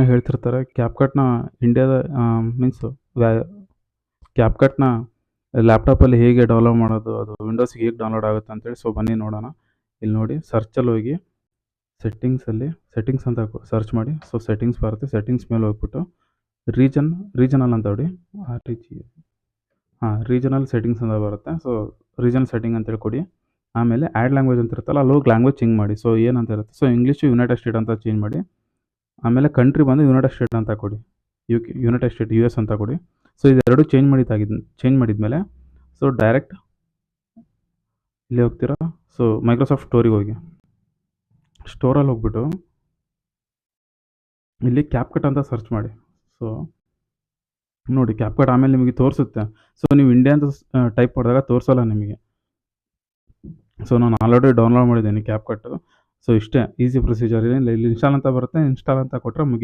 ಜನ ಹೇಳ್ತಿರ್ತಾರೆ ಕ್ಯಾಪ್ಕಟ್ನ ಇಂಡಿಯಾದ ಮೀನ್ಸ್ ವ್ಯಾ ಕ್ಯಾಪ್ಕಟ್ನ ಲ್ಯಾಪ್ಟಾಪಲ್ಲಿ ಹೇಗೆ ಡೌನ್ಲೋಡ್ ಮಾಡೋದು, ಅದು ವಿಂಡೋಸ್ಗೆ ಹೇಗೆ ಡೌನ್ಲೋಡ್ ಆಗುತ್ತೆ ಅಂತೇಳಿ. ಸೊ ಬನ್ನಿ ನೋಡೋಣ. ಇಲ್ಲಿ ನೋಡಿ ಸರ್ಚಲ್ಲಿ ಹೋಗಿ ಸೆಟ್ಟಿಂಗ್ಸ್ ಅಂತ ಸರ್ಚ್ ಮಾಡಿ. ಸೊ ಸೆಟ್ಟಿಂಗ್ಸ್ ಬರುತ್ತೆ. ಸೆಟ್ಟಿಂಗ್ಸ್ ಮೇಲೆ ಹೋಗ್ಬಿಟ್ಟು ರೀಜನಲ್ ಅಂತ ನೋಡಿ. ರೀಜನಲ್ ಸೆಟ್ಟಿಂಗ್ಸ್ ಅಂತ ಬರುತ್ತೆ. ಸೊ ರೀಜನಲ್ ಸೆಟ್ಟಿಂಗ್ ಅಂತೇಳಿ ಕೊಡಿ. ಆಮೇಲೆ ಆ್ಯಡ್ ಲ್ಯಾಂಗ್ವೇಜ್ ಅಂತ ಇರುತ್ತಲ್ಲ, ಅಲ್ಲಿ ಹೋಗಿ ಲ್ಯಾಂಗ್ವೇಜ್ ಚೇಂಜ್ ಮಾಡಿ. ಸೊ ಏನಂತ ಇರುತ್ತೆ, ಸೊ ಇಂಗ್ಲೀಷು ಯುನೈಟೆಡ್ ಸ್ಟೇಟ್ ಅಂತ ಚೇಂಜ್ ಮಾಡಿ. ಆಮೇಲೆ ಕಂಟ್ರಿ ಬಂದು ಯುನೈಟೆಡ್ ಸ್ಟೇಟ್ ಅಂತ ಕೊಡಿ. ಯುನೈಟೆಡ್ ಸ್ಟೇಟ್ US ಅಂತ ಕೊಡಿ. ಸೊ ಇದೆರಡು ಚೇಂಜ್ ಮಾಡಿದ್ಮೇಲೆ ಸೊ ಡೈರೆಕ್ಟ್ ಇಲ್ಲಿ ಹೋಗ್ತೀರಾ. ಸೊ ಮೈಕ್ರೋಸಾಫ್ಟ್ ಸ್ಟೋರಿಗೆ ಹೋಗಿ. ಸ್ಟೋರಲ್ಲಿ ಹೋಗ್ಬಿಟ್ಟು ಇಲ್ಲಿ ಕ್ಯಾಪ್ಕಟ್ ಅಂತ ಸರ್ಚ್ ಮಾಡಿ. ಸೊ ನೋಡಿ ಕ್ಯಾಪ್ಕಟ್ ಆಮೇಲೆ ನಿಮಗೆ ತೋರಿಸುತ್ತೆ. ಸೊ ನೀವು ಇಂಡಿಯಾ ಅಂತ ಟೈಪ್ ಮಾಡಿದಾಗ ತೋರಿಸೋಲ್ಲ ನಿಮಗೆ. ಸೊ ನಾನು ಆಲ್ರೆಡಿ ಡೌನ್ಲೋಡ್ ಮಾಡಿದ್ದೀನಿ ಕ್ಯಾಪ್ಕಟ್ಟು. ಸೊ ಇಷ್ಟೇ ಈಸಿ ಪ್ರೊಸೀಜರ್ ಇದೆ. ಇಲ್ಲಿ ಇನ್ಸ್ಟಾಲ್ ಅಂತ ಬರುತ್ತೆ, ಇನ್ಸ್ಟಾಲ್ ಅಂತ ಕೊಟ್ಟರೆ ಮುಗೀತು.